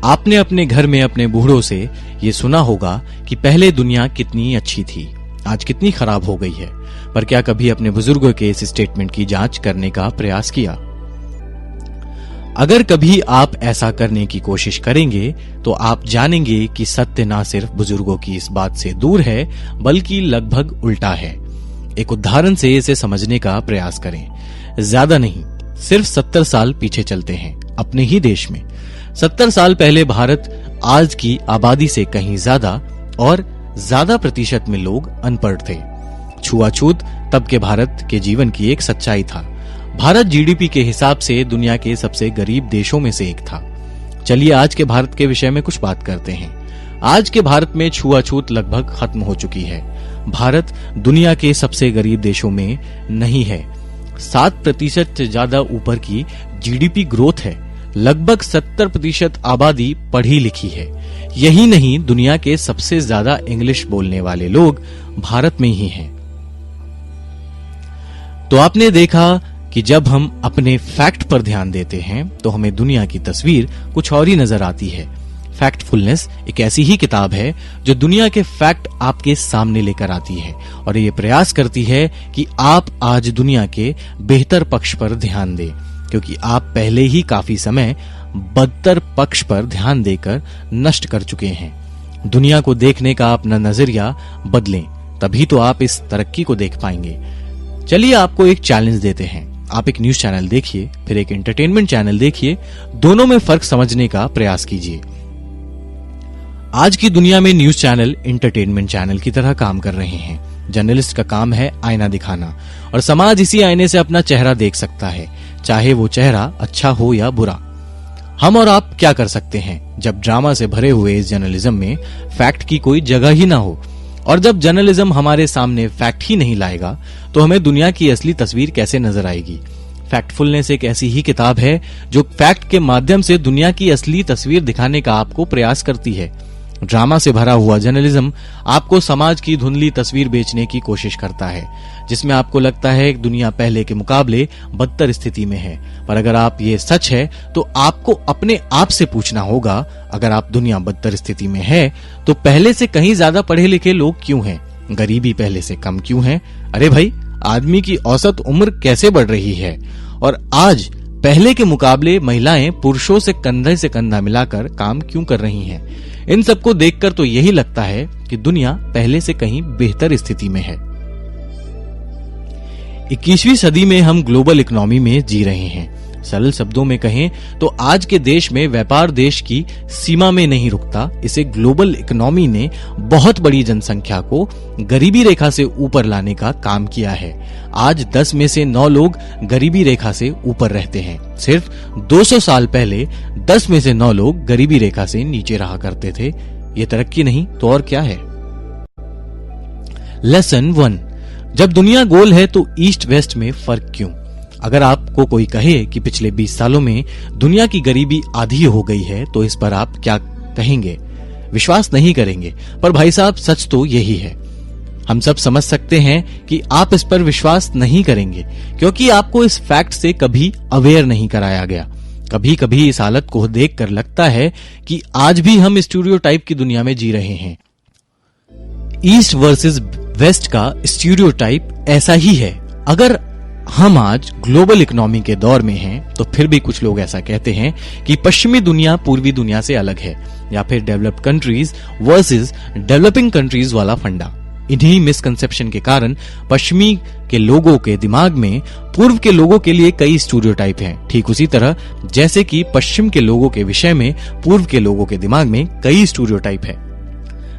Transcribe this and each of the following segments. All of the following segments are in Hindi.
आपने अपने घर में अपने बूढ़ों से ये सुना होगा कि पहले दुनिया कितनी अच्छी थी, आज कितनी खराब हो गई है। पर क्या कभी अपने बुजुर्गों के इस स्टेटमेंट की जांच करने का प्रयास किया? अगर कभी आप ऐसा करने की कोशिश करेंगे तो आप जानेंगे कि सत्य ना सिर्फ बुजुर्गों की इस बात से दूर है, बल्कि लगभग उल्टा है। एक उदाहरण से इसे समझने का प्रयास करें। ज्यादा नहीं, सिर्फ 70 साल पीछे चलते हैं अपने ही देश में। 70 साल पहले भारत आज की आबादी से कहीं ज्यादा और ज्यादा प्रतिशत में लोग अनपढ़ थे। छुआछूत तब के भारत के जीवन की एक सच्चाई था। भारत जीडीपी के हिसाब से दुनिया के सबसे गरीब देशों में से एक था। चलिए आज के भारत के विषय में कुछ बात करते हैं। आज के भारत में छुआछूत लगभग खत्म हो चुकी है। भारत दुनिया के सबसे गरीब देशों में नहीं है। 7% से ज्यादा ऊपर की जीडीपी ग्रोथ है। लगभग 70% आबादी पढ़ी लिखी है। यही नहीं, दुनिया के सबसे ज्यादा इंग्लिश बोलने वाले लोग भारत में ही हैं। तो आपने देखा कि जब हम अपने फैक्ट पर ध्यान देते हैं तो हमें दुनिया की तस्वीर कुछ और ही नजर आती है। फैक्टफुलनेस एक ऐसी ही किताब है जो दुनिया के फैक्ट आपके सामने लेकर आती है और ये प्रयास करती है कि आप आज दुनिया के बेहतर पक्ष पर ध्यान दें, क्योंकि आप पहले ही काफी समय बदतर पक्ष पर ध्यान देकर नष्ट कर चुके हैं। दुनिया को देखने का अपना नजरिया बदलें, तभी तो आप इस तरक्की को देख पाएंगे। चलिए आपको एक चैलेंज देते हैं। आप एक न्यूज चैनल देखिए, फिर एक एंटरटेनमेंट चैनल देखिए, दोनों में फर्क समझने का प्रयास कीजिए। आज की दुनिया में न्यूज चैनल एंटरटेनमेंट चैनल की तरह काम कर रहे हैं। जर्नलिस्ट का काम है आईना दिखाना और समाज इसी आईने से अपना चेहरा देख सकता है, चाहे वो चेहरा अच्छा हो या बुरा। हम और आप क्या कर सकते हैं जब ड्रामा से भरे हुए इस जर्नलिज्म में फैक्ट की कोई जगह ही ना हो? और जब जर्नलिज्म हमारे सामने फैक्ट ही नहीं लाएगा तो हमें दुनिया की असली तस्वीर कैसे नजर आएगी? फैक्टफुलनेस एक ऐसी ही किताब है जो फैक्ट के माध्यम से दुनिया की असली तस्वीर दिखाने का आपको प्रयास करती है। ड्रामा से भरा हुआ जर्नलिज्म आपको समाज की धुंधली तस्वीर बेचने की कोशिश करता है, जिसमें आपको लगता है कि दुनिया पहले के मुकाबले बदतर स्थिति में है। पर अगर आप ये सच है तो आपको अपने आप से पूछना होगा, अगर आप दुनिया बदतर स्थिति में है तो पहले से कहीं ज्यादा पढ़े लिखे लोग क्यों हैं? गरीबी पहले से कम क्यों है? अरे भाई, आदमी की औसत उम्र कैसे बढ़ रही है? और आज पहले के मुकाबले महिलाएं पुरुषों से कंधा मिलाकर काम क्यों कर रही हैं? इन सबको देखकर तो यही लगता है कि दुनिया पहले से कहीं बेहतर स्थिति में है। 21वीं सदी में हम ग्लोबल इकोनॉमी में जी रहे हैं। सरल शब्दों में कहें तो आज के देश में व्यापार देश की सीमा में नहीं रुकता। इसे ग्लोबल इकोनॉमी ने बहुत बड़ी जनसंख्या को गरीबी रेखा से ऊपर लाने का काम किया है। आज 10 में से 9 लोग गरीबी रेखा से ऊपर रहते हैं। सिर्फ 200 साल पहले 10 में से 9 लोग गरीबी रेखा से नीचे रहा करते थे। ये तरक्की नहीं तो और क्या है? लेसन 1, जब दुनिया गोल है तो ईस्ट वेस्ट में फर्क क्यों? अगर आपको कोई कहे कि पिछले 20 सालों में दुनिया की गरीबी आधी हो गई है तो इस पर आप क्या कहेंगे? विश्वास नहीं करेंगे। पर भाई साहब, सच तो यही है। हम सब समझ सकते हैं कि आप इस पर विश्वास नहीं करेंगे, क्योंकि आपको इस फैक्ट से कभी अवेयर नहीं कराया गया। कभी कभी इस हालत को देखकर लगता है कि आज भी हम स्टीरियोटाइप की दुनिया में जी रहे हैं। ईस्ट वर्सेस वेस्ट का स्टीरियोटाइप ऐसा ही है। अगर हम आज ग्लोबल इकोनॉमी के दौर में हैं तो फिर भी कुछ लोग ऐसा कहते हैं कि पश्चिमी दुनिया पूर्वी दुनिया से अलग है, या फिर developed countries versus developing countries वाला फंडा। इन्हीं मिसकंसेप्शन के कारण पश्चिमी के लोगों के दिमाग में पूर्व के लोगों के लिए कई स्टीरियोटाइप हैं, ठीक उसी तरह जैसे कि पश्चिम के लोगों के विषय में पूर्व के लोगों के दिमाग में कई स्टीरियोटाइप है।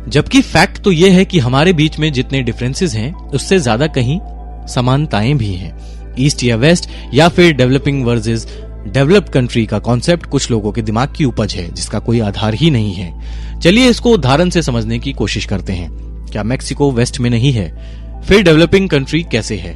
जबकि फैक्ट तो यह है कि हमारे बीच में जितने डिफरेंसेस हैं उससे ज्यादा कहीं समानताएं भी हैं। ईस्ट या वेस्ट या फिर डेवलपिंग वर्सेस डेवलप्ड कंट्री का कॉन्सेप्ट कुछ लोगों के दिमाग की उपज है, जिसका कोई आधार ही नहीं है। चलिए इसको उदाहरण से समझने की कोशिश करते हैं। क्या मैक्सिको वेस्ट में नहीं है? फिर डेवलपिंग कंट्री कैसे है?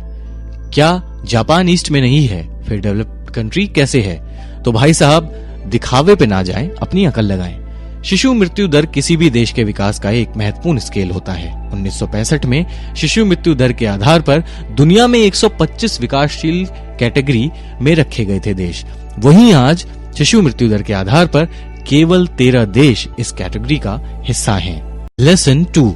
क्या जापान ईस्ट में नहीं है? फिर डेवलप्ड कंट्री कैसे है? तो भाई साहब, दिखावे पे ना जाएं, अपनी अकल लगाएं। शिशु मृत्यु दर किसी भी देश के विकास का एक महत्वपूर्ण स्केल होता है। 1965 में शिशु मृत्यु दर के आधार पर दुनिया में 125 विकासशील कैटेगरी में रखे गए थे देश। वहीं आज शिशु मृत्यु दर के आधार पर केवल 13 देश इस कैटेगरी का हिस्सा हैं। लेसन 2,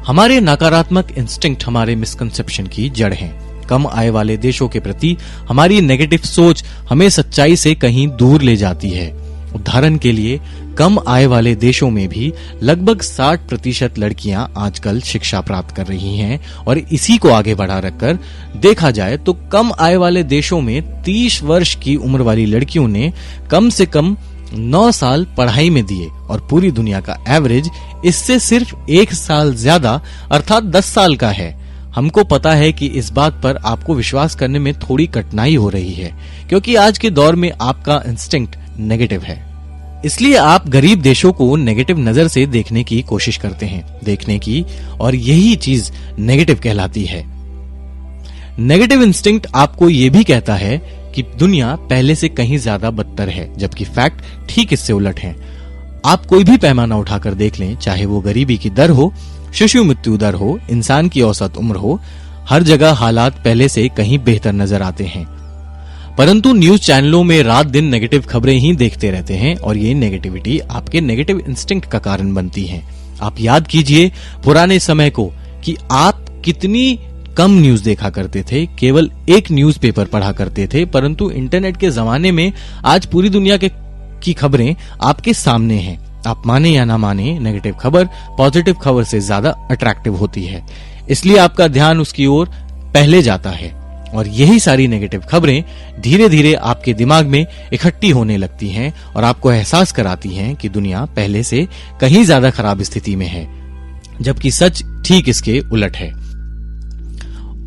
हमारे नकारात्मक इंस्टिंक्ट हमारे मिसकंसेप्शन की जड़ हैं। कम आय वाले देशों के प्रति हमारी नेगेटिव सोच हमें सच्चाई से कहीं दूर ले जाती है। उदाहरण के लिए, कम आय वाले देशों में भी लगभग 60% लड़कियां आजकल शिक्षा प्राप्त कर रही हैं और इसी को आगे बढ़ा रखकर देखा जाए तो कम आय वाले देशों में 30 वर्ष की उम्र वाली लड़कियों ने कम से कम 9 साल पढ़ाई में दिए और पूरी दुनिया का एवरेज इससे सिर्फ 1 साल ज्यादा अर्थात 10 साल का है। हमको पता है कि इस बात पर आपको विश्वास करने में थोड़ी कठिनाई हो रही है क्योंकि आज के दौर में आपका इंस्टिंक्ट नेगेटिव है, इसलिए आप गरीब देशों को नेगेटिव नजर से देखने की कोशिश करते हैं और यही चीज नेगेटिव कहलाती है। नेगेटिव इंस्टिंक्ट आपको ये भी कहता है कि दुनिया पहले से कहीं ज्यादा बदतर है, जबकि फैक्ट ठीक इससे उलट है। आप कोई भी पैमाना उठाकर देख लें, चाहे वो गरीबी की दर हो, शिशु मृत्यु दर हो, इंसान की औसत उम्र हो, हर जगह हालात पहले से कहीं बेहतर नजर आते हैं। परंतु न्यूज चैनलों में रात दिन नेगेटिव खबरें ही देखते रहते हैं और ये नेगेटिविटी आपके नेगेटिव इंस्टिंक्ट का कारण बनती है। आप याद कीजिए पुराने समय को कि आप कितनी कम न्यूज देखा करते थे, केवल एक न्यूज़पेपर पढ़ा करते थे, परंतु इंटरनेट के जमाने में आज पूरी दुनिया की खबरें आपके सामने हैं। आप माने या ना माने, नेगेटिव खबर पॉजिटिव खबर से ज्यादा अट्रैक्टिव होती है, इसलिए आपका ध्यान उसकी ओर पहले जाता है और यही सारी नेगेटिव खबरें धीरे धीरे आपके दिमाग में इकट्ठी होने लगती हैं और आपको एहसास कराती हैं कि दुनिया पहले से कहीं ज्यादा खराब स्थिति में है, जबकि सच ठीक इसके उलट है।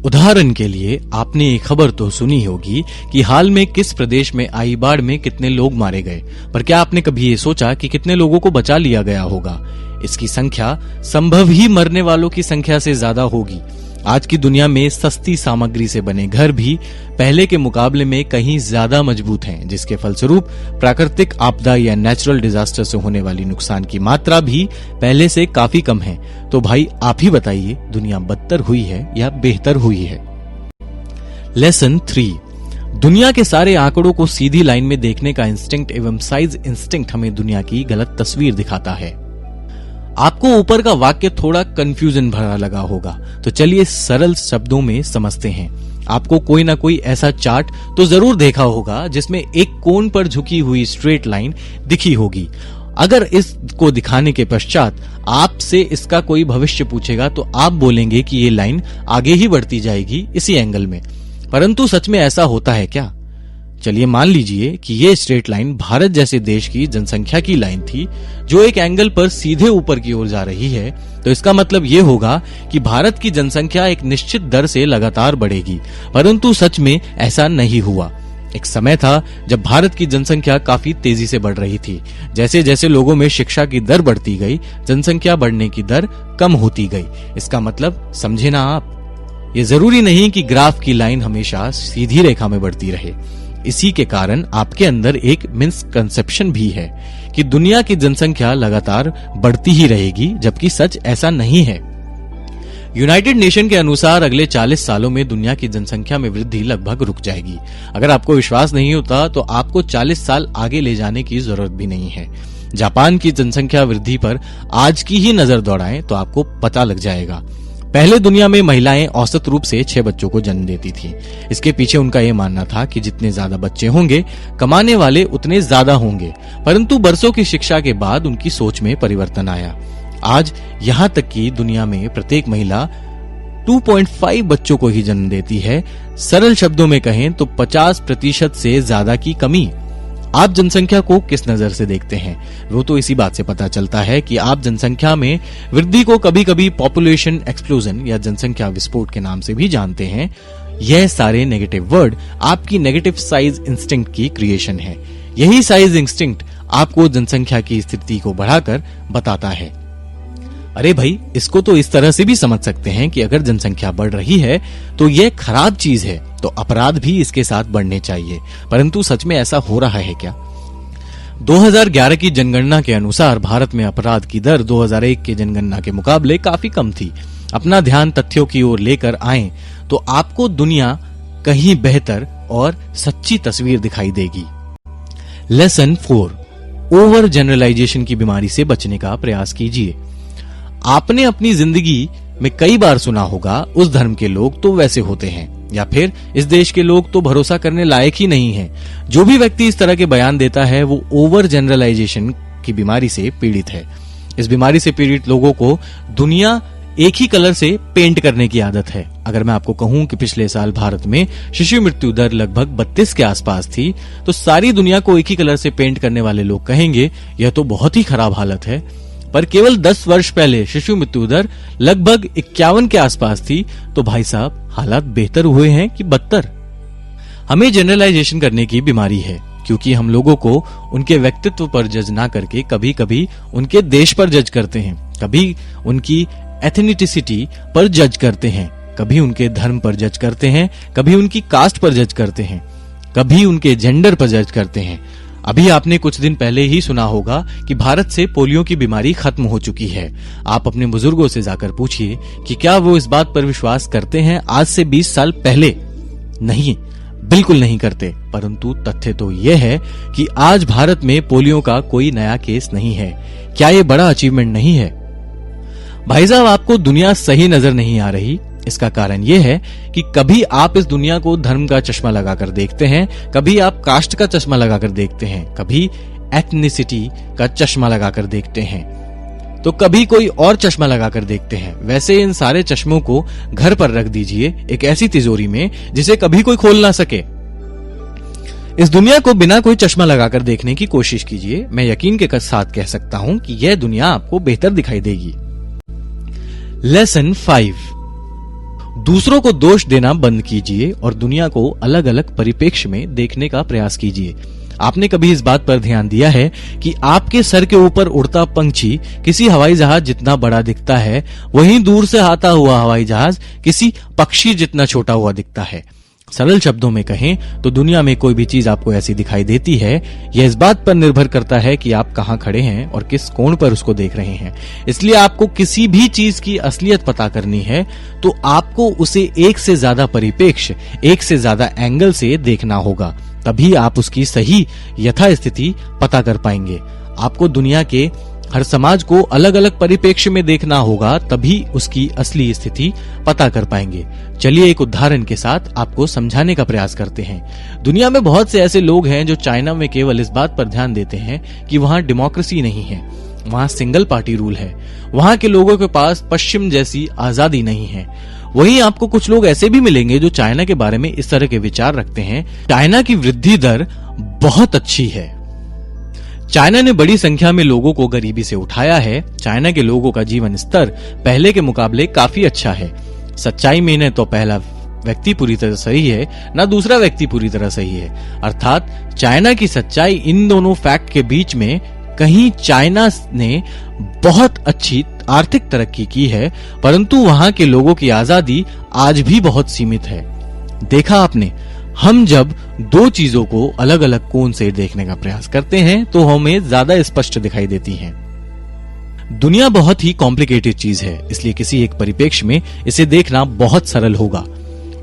उदाहरण के लिए, आपने एक खबर तो सुनी होगी कि हाल में किस प्रदेश में आई बाढ़ में कितने लोग मारे गए, पर क्या आपने कभी ये सोचा कि कितने लोगों को बचा लिया गया होगा? इसकी संख्या संभव ही मरने वालों की संख्या से ज्यादा होगी। आज की दुनिया में सस्ती सामग्री से बने घर भी पहले के मुकाबले में कहीं ज्यादा मजबूत हैं, जिसके फलस्वरूप प्राकृतिक आपदा या नेचुरल डिजास्टर से होने वाली नुकसान की मात्रा भी पहले से काफी कम है। तो भाई आप ही बताइए, दुनिया बदतर हुई है या बेहतर हुई है? लेसन 3, दुनिया के सारे आंकड़ों को सीधी लाइन में देखने का इंस्टिंक्ट एवं साइज इंस्टिंक्ट हमें दुनिया की गलत तस्वीर दिखाता है। आपको ऊपर का वाक्य थोड़ा कंफ्यूजन भरा लगा होगा, तो चलिए सरल शब्दों में समझते हैं। आपको कोई ना कोई ऐसा चार्ट तो जरूर देखा होगा जिसमें एक कोण पर झुकी हुई स्ट्रेट लाइन दिखी होगी। अगर इसको दिखाने के पश्चात आपसे इसका कोई भविष्य पूछेगा तो आप बोलेंगे कि ये लाइन आगे ही बढ़ती जाएगी इसी एंगल में, परंतु सच में ऐसा होता है क्या? चलिए मान लीजिए कि ये स्ट्रेट लाइन भारत जैसे देश की जनसंख्या की लाइन थी जो एक एंगल पर सीधे ऊपर की ओर जा रही है, तो इसका मतलब ये होगा कि भारत की जनसंख्या एक निश्चित दर से लगातार बढ़ेगी, परंतु सच में ऐसा नहीं हुआ। एक समय था जब भारत की जनसंख्या काफी तेजी से बढ़ रही थी। जैसे जैसे लोगों में शिक्षा की दर बढ़ती गई, जनसंख्या बढ़ने की दर कम होती गई। इसका मतलब समझे ना आप? ये जरूरी नहीं कि ग्राफ की लाइन हमेशा सीधी रेखा में बढ़ती रहे। इसी के कारण आपके अंदर एक मिसकंसेप्शन भी है कि दुनिया की जनसंख्या लगातार बढ़ती ही रहेगी, जबकि सच ऐसा नहीं है। यूनाइटेड नेशन के अनुसार अगले 40 सालों में दुनिया की जनसंख्या में वृद्धि लगभग रुक जाएगी। अगर आपको विश्वास नहीं होता तो आपको 40 साल आगे ले जाने की जरूरत भी नहीं है। जापान की जनसंख्या वृद्धि पर आज की ही नजर दौड़ाएं तो आपको पता लग जाएगा। पहले दुनिया में महिलाएं औसत रूप से 6 बच्चों को जन्म देती थीं। इसके पीछे उनका यह मानना था कि जितने ज्यादा बच्चे होंगे, कमाने वाले उतने ज्यादा होंगे। परंतु बरसों की शिक्षा के बाद उनकी सोच में परिवर्तन आया। आज यहाँ तक कि दुनिया में प्रत्येक महिला 2.5 बच्चों को ही जन्म देती है। सरल शब्दों में कहें तो 50% से ज्यादा की कमी। आप जनसंख्या को किस नजर से देखते हैं? वो तो इसी बात से पता चलता है कि आप जनसंख्या में वृद्धि को कभी कभी पॉपुलेशन एक्सप्लोजन या जनसंख्या विस्फोट के नाम से भी जानते हैं। यह सारे नेगेटिव वर्ड आपकी नेगेटिव साइज इंस्टिंक्ट की क्रिएशन है। यही साइज इंस्टिंक्ट आपको जनसंख्या की स्थिति को बढ़ाकर बताता है। अरे भाई, इसको तो इस तरह से भी समझ सकते हैं कि अगर जनसंख्या बढ़ रही है तो यह खराब चीज है, तो अपराध भी इसके साथ बढ़ने चाहिए। परंतु सच में ऐसा हो रहा है क्या? 2011 की जनगणना के अनुसार भारत में अपराध की दर 2001 के जनगणना के मुकाबले काफी कम थी। अपना ध्यान तथ्यों की ओर लेकर आएं तो आपको दुनिया कहीं बेहतर और सच्ची तस्वीर दिखाई देगी। लेसन 4, ओवर जनरलाइजेशन की बीमारी से बचने का प्रयास कीजिए। आपने अपनी जिंदगी में कई बार सुना होगा, उस धर्म के लोग तो वैसे होते हैं, या फिर इस देश के लोग तो भरोसा करने लायक ही नहीं हैं। जो भी व्यक्ति इस तरह के बयान देता है वो ओवर जनरलाइजेशन की बीमारी से पीड़ित है। इस बीमारी से पीड़ित लोगों को दुनिया एक ही कलर से पेंट करने की आदत है। अगर मैं आपको कहूं कि पिछले साल भारत में शिशु मृत्यु दर लगभग 32 के आसपास थी, तो सारी दुनिया को एक ही कलर से पेंट करने वाले लोग कहेंगे यह तो बहुत ही खराब हालत है। पर केवल 10 वर्ष पहले शिशु मृत्यु दर लगभग 51 के आसपास थी, तो भाई साहब हालात बेहतर हुए हैं कि बदतर। हमें जनरलाइजेशन करने की बीमारी है, क्योंकि हम लोगों को उनके व्यक्तित्व पर जज ना करके कभी कभी उनके देश पर जज करते हैं, कभी उनकी एथनिसिटी पर जज करते हैं, कभी उनके धर्म पर जज करते हैं, कभी उनकी कास्ट पर जज करते हैं, कभी उनके जेंडर पर जज करते हैं। अभी आपने कुछ दिन पहले ही सुना होगा कि भारत से पोलियो की बीमारी खत्म हो चुकी है। आप अपने बुजुर्गों से जाकर पूछिए कि क्या वो इस बात पर विश्वास करते हैं आज से 20 साल पहले? नहीं, बिल्कुल नहीं करते। परंतु तथ्य तो यह है कि आज भारत में पोलियो का कोई नया केस नहीं है। क्या ये बड़ा अचीवमेंट नहीं है? भाई साहब, आपको दुनिया सही नजर नहीं आ रही, इसका कारण यह है कि कभी आप इस दुनिया को धर्म का चश्मा लगाकर देखते हैं, कभी आप कास्ट का चश्मा लगाकर देखते हैं, कभी एथनिसिटी का चश्मा लगाकर देखते हैं, तो कभी कोई और चश्मा लगाकर देखते हैं। वैसे इन सारे चश्मों को घर पर रख दीजिए, एक ऐसी तिजोरी में जिसे कभी कोई खोल ना सके। इस दुनिया को बिना कोई चश्मा लगाकर देखने की कोशिश कीजिए। मैं यकीन के साथ कह सकता हूं कि यह दुनिया आपको बेहतर दिखाई देगी। लेसन 5, दूसरों को दोष देना बंद कीजिए और दुनिया को अलग अलग परिप्रेक्ष्य में देखने का प्रयास कीजिए। आपने कभी इस बात पर ध्यान दिया है कि आपके सर के ऊपर उड़ता पंछी किसी हवाई जहाज जितना बड़ा दिखता है, वहीं दूर से आता हुआ हवाई जहाज किसी पक्षी जितना छोटा हुआ दिखता है? सरल शब्दों में कहें तो दुनिया में कोई भी चीज आपको ऐसी दिखाई देती है, यह इस बात पर निर्भर करता है कि आप कहां खड़े हैं और किस कोण पर उसको देख रहे हैं। इसलिए आपको किसी भी चीज की असलियत पता करनी है तो आपको उसे एक से ज्यादा परिप्रेक्ष्य, एक से ज्यादा एंगल से देखना होगा, तभी आप उसकी सही यथास्थिति पता कर पाएंगे। आपको दुनिया के हर समाज को अलग अलग परिप्रेक्ष्य में देखना होगा, तभी उसकी असली स्थिति पता कर पाएंगे। चलिए एक उदाहरण के साथ आपको समझाने का प्रयास करते हैं। दुनिया में बहुत से ऐसे लोग हैं जो चाइना में केवल इस बात पर ध्यान देते हैं कि वहां डेमोक्रेसी नहीं है, वहां सिंगल पार्टी रूल है, वहां के लोगों के पास पश्चिम जैसी आजादी नहीं है। वहीं आपको कुछ लोग ऐसे भी मिलेंगे जो चाइना के बारे में इस तरह के विचार रखते हैं, चाइना की वृद्धि दर बहुत अच्छी है, चाइना ने बड़ी संख्या में लोगों को गरीबी से उठाया है, चाइना के लोगों का जीवन स्तर पहले के मुकाबले काफी अच्छा है। सच्चाई में न तो पहला व्यक्ति पूरी तरह सही है, न दूसरा व्यक्ति पूरी तरह सही है। अर्थात चाइना की सच्चाई इन दोनों फैक्ट के बीच में कहीं चाइना ने बहुत अच्छी आर्थिक तरक्की की है, परंतु वहां के लोगों की आजादी आज भी बहुत सीमित है। देखा आपने, हम जब दो चीजों को अलग अलग कोण से देखने का प्रयास करते हैं तो हमें ज्यादा स्पष्ट दिखाई देती हैं। दुनिया बहुत ही कॉम्प्लिकेटेड चीज है, इसलिए किसी एक परिप्रेक्ष्य में इसे देखना बहुत सरल होगा।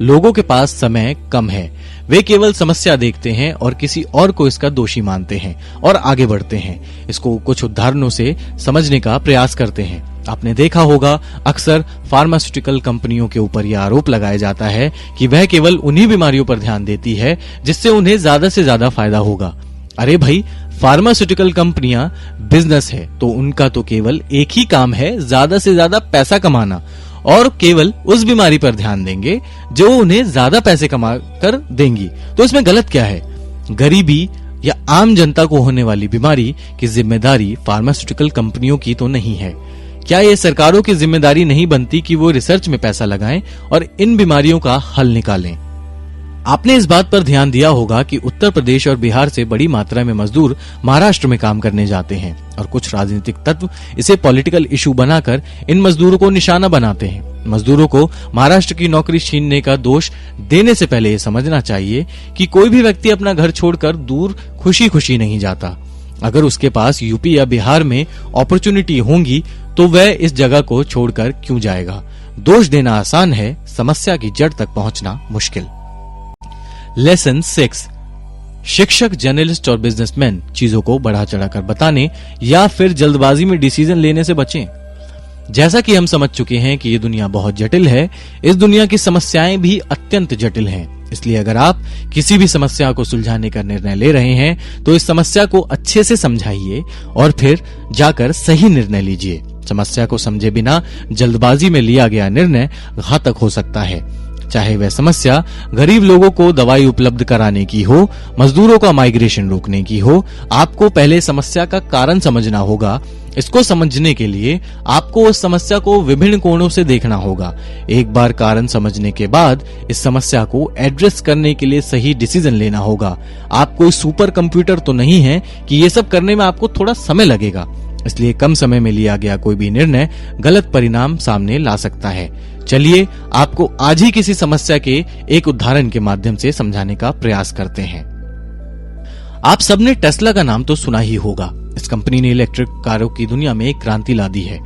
लोगों के पास समय कम है, वे केवल समस्या देखते हैं और किसी और को इसका दोषी मानते हैं और आगे बढ़ते हैं। इसको कुछ उदाहरणों से समझने का प्रयास करते हैं। आपने देखा होगा अक्सर फार्मास्यूटिकल कंपनियों के ऊपर यह आरोप लगाया जाता है कि वह केवल उन्हीं बीमारियों पर ध्यान देती है जिससे उन्हें ज्यादा से ज्यादा फायदा होगा। अरे भाई, फार्मास्यूटिकल कंपनियां बिजनेस है तो उनका तो केवल एक ही काम है, ज्यादा से ज्यादा पैसा कमाना, और केवल उस बीमारी पर ध्यान देंगे जो उन्हें ज्यादा पैसे कमा कर देंगी। तो इसमें गलत क्या है? गरीबी या आम जनता को होने वाली बीमारी की जिम्मेदारी फार्मास्यूटिकल कंपनियों की तो नहीं है। क्या ये सरकारों की जिम्मेदारी नहीं बनती कि वो रिसर्च में पैसा लगाएं और इन बीमारियों का हल निकालें? आपने इस बात पर ध्यान दिया होगा कि उत्तर प्रदेश और बिहार से बड़ी मात्रा में मजदूर महाराष्ट्र में काम करने जाते हैं और कुछ राजनीतिक तत्व इसे पॉलिटिकल इशू बनाकर इन मजदूरों को निशाना बनाते हैं। मजदूरों को महाराष्ट्र की नौकरी छीनने का दोष देने से पहले ये समझना चाहिए कि कोई भी व्यक्ति अपना घर छोड़कर दूर खुशी खुशी नहीं जाता। अगर उसके पास यूपी या बिहार में अपॉर्चुनिटी होंगी तो वह इस जगह को छोड़कर क्यों जाएगा? दोष देना आसान है, समस्या की जड़ तक पहुंचना मुश्किल। लेसन 6, शिक्षक, जर्नलिस्ट और बिजनेसमैन चीजों को बढ़ा चढ़ाकर बताने या फिर जल्दबाजी में डिसीजन लेने से बचें। जैसा कि हम समझ चुके हैं कि ये दुनिया बहुत जटिल है, इस दुनिया की समस्याएं भी अत्यंत जटिल हैं। इसलिए अगर आप किसी भी समस्या को सुलझाने का निर्णय ले रहे हैं तो इस समस्या को अच्छे से समझाइए और फिर जाकर सही निर्णय लीजिए। समस्या को समझे बिना जल्दबाजी में लिया गया निर्णय घातक हो सकता है, चाहे वह समस्या गरीब लोगों को दवाई उपलब्ध कराने की हो, मजदूरों का माइग्रेशन रोकने की हो। आपको पहले समस्या का कारण समझना होगा। इसको समझने के लिए आपको उस समस्या को विभिन्न कोणों से देखना होगा। एक बार कारण समझने के बाद इस समस्या को एड्रेस करने के लिए सही डिसीजन लेना होगा। आप कोई सुपर कंप्यूटर तो नहीं है कि ये सब करने में आपको थोड़ा समय लगेगा, इसलिए कम समय में लिया गया कोई भी निर्णय गलत परिणाम सामने ला सकता है। चलिए आपको आज ही किसी समस्या के एक उदाहरण के माध्यम से समझाने का प्रयास करते हैं। आप सबने टेस्ला का नाम तो सुना ही होगा। इस कंपनी ने इलेक्ट्रिक कारों की दुनिया में एक क्रांति ला दी है।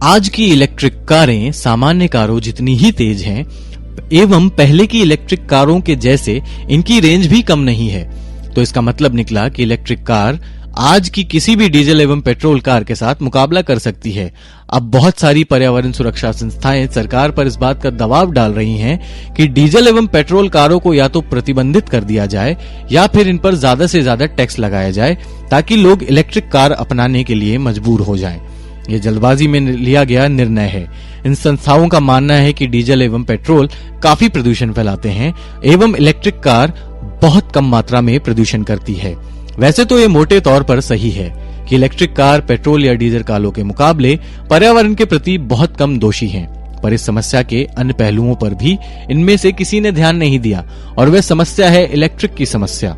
आज की इलेक्ट्रिक कारें सामान्य कारों जितनी ही तेज हैं एवं पहले की इलेक्ट्रिक कारों के जैसे इनकी रेंज भी कम नहीं है। तो इसका मतलब निकला कि इलेक्ट्रिक कार आज की किसी भी डीजल एवं पेट्रोल कार के साथ मुकाबला कर सकती है। अब बहुत सारी पर्यावरण सुरक्षा संस्थाएं सरकार पर इस बात का दबाव डाल रही हैं कि डीजल एवं पेट्रोल कारों को या तो प्रतिबंधित कर दिया जाए या फिर इन पर ज्यादा से ज्यादा टैक्स लगाया जाए ताकि लोग इलेक्ट्रिक कार अपनाने के लिए मजबूर हो जाएं। ये जल्दबाजी में लिया गया निर्णय है। इन संस्थाओं का मानना है कि डीजल एवं पेट्रोल काफी प्रदूषण फैलाते हैं एवं इलेक्ट्रिक कार बहुत कम मात्रा में प्रदूषण करती है। वैसे तो ये मोटे तौर पर सही है कि इलेक्ट्रिक कार पेट्रोल या डीजल कारों के मुकाबले पर्यावरण के प्रति बहुत कम दोषी हैं, पर इस समस्या के अन्य पहलुओं पर भी इनमें से किसी ने ध्यान नहीं दिया और वह समस्या है इलेक्ट्रिक की समस्या।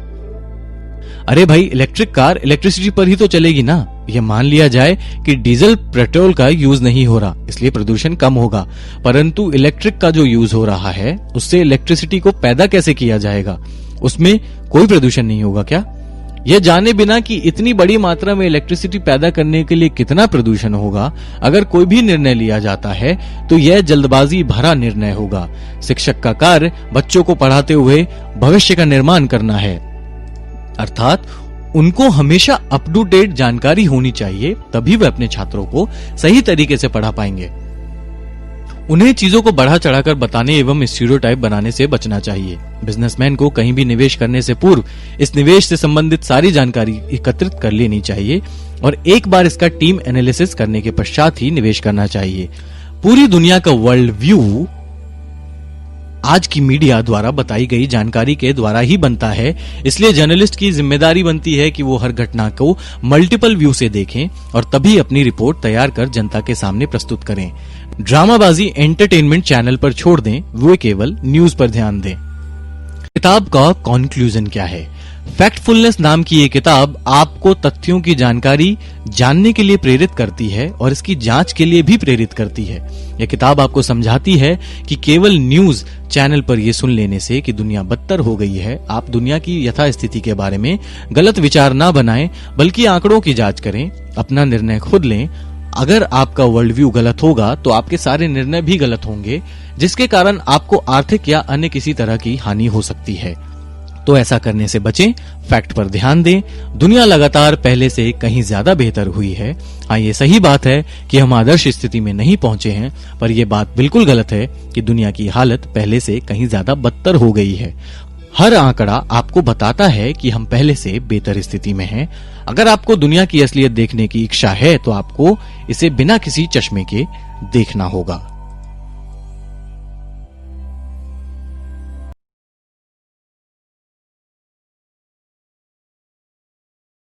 अरे भाई, इलेक्ट्रिक कार इलेक्ट्रिसिटी पर ही तो चलेगी ना। यह मान लिया जाए कि डीजल पेट्रोल का यूज नहीं हो रहा, इसलिए प्रदूषण कम होगा, परंतु इलेक्ट्रिक का जो यूज हो रहा है उससे इलेक्ट्रिसिटी को पैदा कैसे किया जाएगा, उसमें कोई प्रदूषण नहीं होगा क्या? यह जाने बिना कि इतनी बड़ी मात्रा में इलेक्ट्रिसिटी पैदा करने के लिए कितना प्रदूषण होगा, अगर कोई भी निर्णय लिया जाता है तो यह जल्दबाजी भरा निर्णय होगा। शिक्षक का कार्य बच्चों को पढ़ाते हुए भविष्य का निर्माण करना है, अर्थात उनको हमेशा अप टू डेट जानकारी होनी चाहिए, तभी वे अपने छात्रों को सही तरीके से पढ़ा पाएंगे। उन्हें चीजों को बढ़ा चढ़ाकर बताने एवं स्टीरियोटाइप बनाने से बचना चाहिए। बिजनेसमैन को कहीं भी निवेश करने से पूर्व इस निवेश से संबंधित सारी जानकारी एकत्रित कर लेनी चाहिए और एक बार इसका टीम एनालिसिस करने के पश्चात ही निवेश करना चाहिए। पूरी दुनिया का वर्ल्ड व्यू आज की मीडिया द्वारा बताई गई जानकारी के द्वारा ही बनता है, इसलिए जर्नलिस्ट की जिम्मेदारी बनती है कि वो हर घटना को मल्टीपल व्यू से देखें और तभी अपनी रिपोर्ट तैयार कर जनता के सामने प्रस्तुत करें। ड्रामाबाजी एंटरटेनमेंट चैनल पर छोड़ दें, वो केवल न्यूज पर ध्यान दें। किताब का कॉन्क्लूजन क्या है? फैक्टफुलनेस नाम की ये किताब आपको तथ्यों की जानकारी जानने के लिए प्रेरित करती है और इसकी जांच के लिए भी प्रेरित करती है। यह किताब आपको समझाती है कि केवल न्यूज चैनल पर यह सुन लेने से कि दुनिया बदतर हो गई है, आप दुनिया की यथास्थिति के बारे में गलत विचार ना बनाएं, बल्कि आंकड़ों की जांच करें, अपना निर्णय खुद लें। अगर आपका वर्ल्ड व्यू गलत होगा तो आपके सारे निर्णय भी गलत होंगे, जिसके कारण आपको आर्थिक या अन्य किसी तरह की हानि हो सकती है। तो ऐसा करने से बचें, फैक्ट पर ध्यान दें। दुनिया लगातार पहले से कहीं ज्यादा बेहतर हुई है। हाँ, ये सही बात है कि हम आदर्श स्थिति में नहीं पहुंचे हैं, पर यह बात बिल्कुल गलत है कि दुनिया की हालत पहले से कहीं ज्यादा बदतर हो गई है। हर आंकड़ा आपको बताता है कि हम पहले से बेहतर स्थिति में हैं। अगर आपको दुनिया की असलियत देखने की इच्छा है तो आपको इसे बिना किसी चश्मे के देखना होगा।